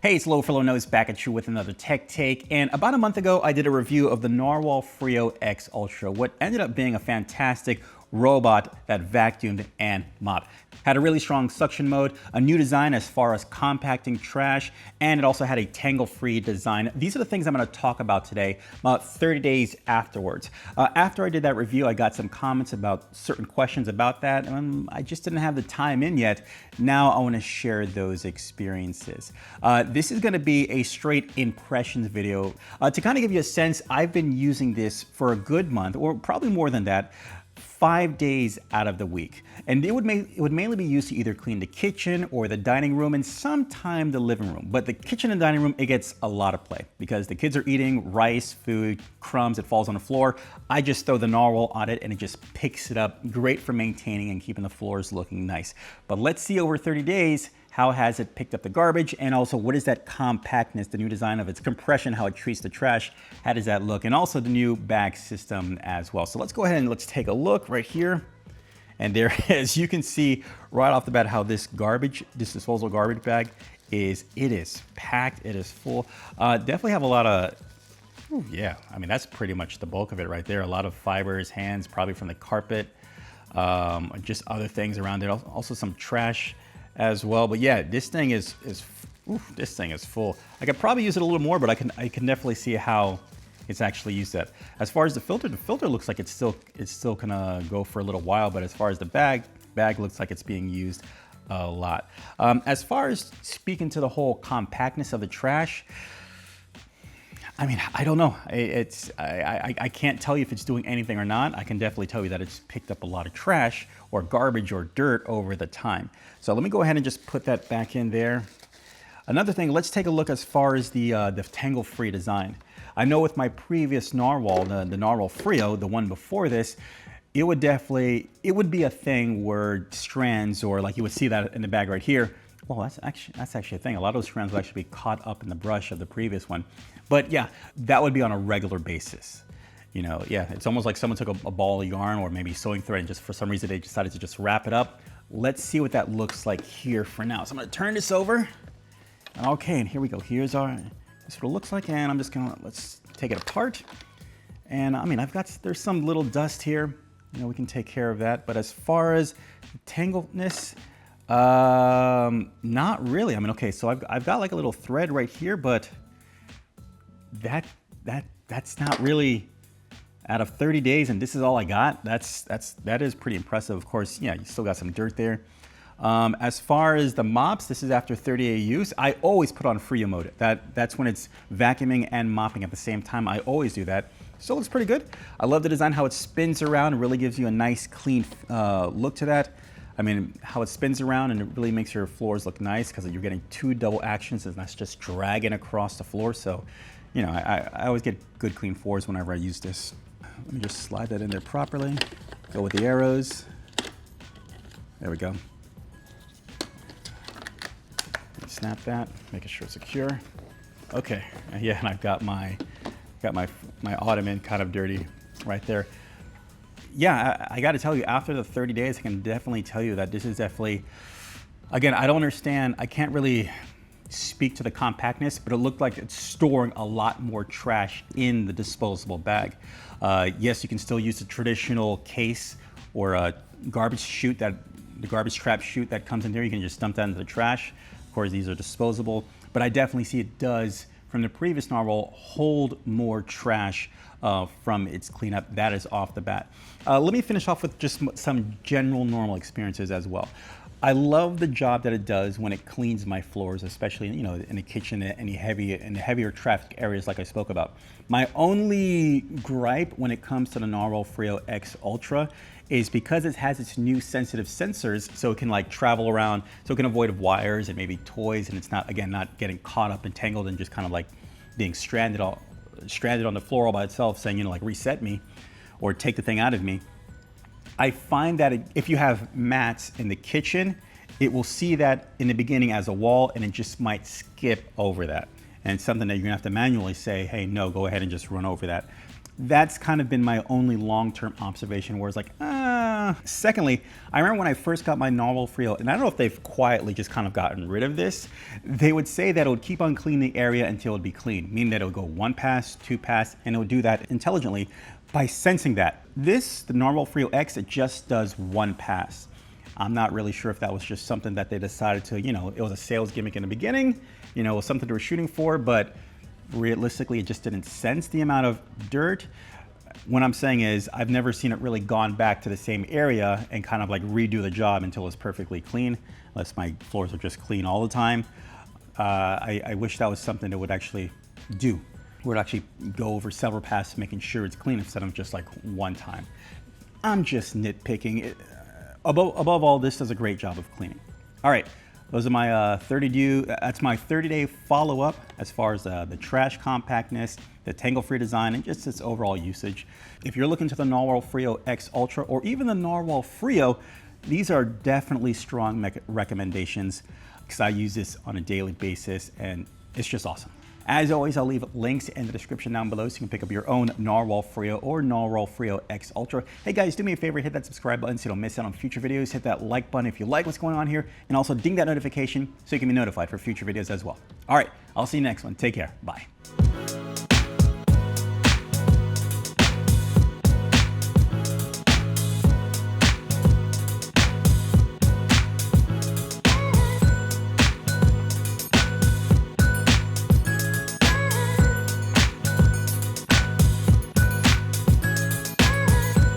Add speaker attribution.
Speaker 1: Hey, it's Low Fellow Nose back at you with another tech take. And about a month ago, I did a review of the Narwal Freo X Ultra, what ended up being a fantastic robot that vacuumed and mopped. Had a really strong suction mode, a new design as far as compacting trash, and it also had a tangle-free design. These are the things I'm going to talk about today, about 30 days afterwards. After I did that review, I got some comments about certain questions about that. I just didn't have the time in yet. Now I want to share those experiences. This is going to be a straight impressions video. To kind of give you a sense, I've been using this for a good month, or probably more than that, 5 days out of the week. And it would mainly be used to either clean the kitchen or the dining room and sometime the living room. But the kitchen and dining room, it gets a lot of play because the kids are eating rice, food, crumbs, it falls on the floor. I just throw the Narwhal on it and it just picks it up. Great for maintaining and keeping the floors looking nice. But let's see over 30 days, how has it picked up the garbage, and also what is that compactness, the new design of its compression, how it treats the trash, how does that look, and also the new bag system as well. So let's go ahead and let's take a look right here. And there, as you can see right off the bat, how this disposable garbage bag is, it is packed, it is full. Definitely have a lot of, yeah, I mean, that's pretty much the bulk of it right there. A lot of fibers, hands, probably from the carpet, just other things around it. Also some trash as well. But yeah, this thing is full. I could probably use it a little more, but I can definitely see how it's actually used that. As far as the filter looks like it's still gonna go for a little while, but as far as the bag looks like it's being used a lot. As far as speaking to the whole compactness of the trash, I mean, I don't know. I can't tell you if it's doing anything or not. I can definitely tell you that it's picked up a lot of trash or garbage or dirt over the time. So let me go ahead and just put that back in there. Another thing, let's take a look as far as the tangle-free design. I know with my previous Narwhal, the Narwal Freo, the one before this, it would be a thing where strands, or like you would see that in the bag right here. Well, that's actually a thing. A lot of those strands would actually be caught up in the brush of the previous one. But yeah, that would be on a regular basis. You know, yeah, it's almost like someone took a ball of yarn or maybe sewing thread and just for some reason they decided to just wrap it up. Let's see what that looks like here for now. So I'm gonna turn this over. Okay, and here we go. This is what it looks like, and I'm just gonna, let's take it apart. And I mean, there's some little dust here. You know, we can take care of that. But as far as tangledness, not really. I mean, okay, so I've got like a little thread right here, but that's not really, out of 30 days, and this is all I got. That is pretty impressive. Of course, yeah, you still got some dirt there. As far as the mops, this is after 30-day use. I always put on Freo mode. That's when it's vacuuming and mopping at the same time. I always do that. Still looks pretty good. I love the design, how it spins around. It really gives you a nice, clean look to that. I mean, how it spins around and it really makes your floors look nice because you're getting two double actions and that's just dragging across the floor. So, you know, I always get good, clean floors whenever I use this. Let me just slide that in there properly. Go with the arrows. There we go. Snap that, making sure it's secure. Okay, yeah, and I've got my ottoman kind of dirty right there. Yeah, I got to tell you, after the 30 days, I can definitely tell you that this is definitely, again, I don't understand, I can't really speak to the compactness, but it looked like it's storing a lot more trash in the disposable bag. Yes, you can still use the traditional case or a garbage chute, the garbage trap chute that comes in there. You can just dump that into the trash. Of course, these are disposable, but I definitely see it does, from the previous Narwhal, hold more trash from its cleanup. That is off the bat. Let me finish off with just some general normal experiences as well. I love the job that it does when it cleans my floors, especially, you know, in the kitchen and the heavier traffic areas like I spoke about. My only gripe when it comes to the Narwal Freo X Ultra is because it has its new sensitive sensors, so it can like travel around, so it can avoid wires and maybe toys, and it's not, again, not getting caught up and tangled and just kind of like being stranded on the floor all by itself saying, you know, like reset me or take the thing out of me. I find that if you have mats in the kitchen, it will see that in the beginning as a wall and it just might skip over that. And it's something that you're gonna have to manually say, hey, no, go ahead and just run over that. That's kind of been my only long-term observation where it's like, Secondly, I remember when I first got my Narwal Freo, and I don't know if they've quietly just kind of gotten rid of this, they would say that it would keep on cleaning the area until it would be clean, meaning that it would go 1 pass, 2 pass, and it would do that intelligently by sensing that. This, the Narwal Freo X, it just does 1 pass. I'm not really sure if that was just something that they decided to, it was a sales gimmick in the beginning, it was something they were shooting for, but realistically, it just didn't sense the amount of dirt. What I'm saying is I've never seen it really gone back to the same area and kind of like redo the job until it's perfectly clean, unless my floors are just clean all the time. I wish that was something that would actually do. Would actually go over several passes making sure it's clean instead of just like one time. I'm just nitpicking. Above all, this does a great job of cleaning. All right, those are my that's my 30-day follow-up as far as the trash compactness, the tangle-free design, and just its overall usage. If you're looking to the Narwal Freo X Ultra or even the Narwal Freo, these are definitely strong recommendations because I use this on a daily basis and it's just awesome. As always, I'll leave links in the description down below so you can pick up your own Narwal Freo or Narwal Freo X Ultra. Hey guys, do me a favor, hit that subscribe button so you don't miss out on future videos. Hit that like button if you like what's going on here, and also ding that notification so you can be notified for future videos as well. All right, I'll see you next one. Take care. Bye.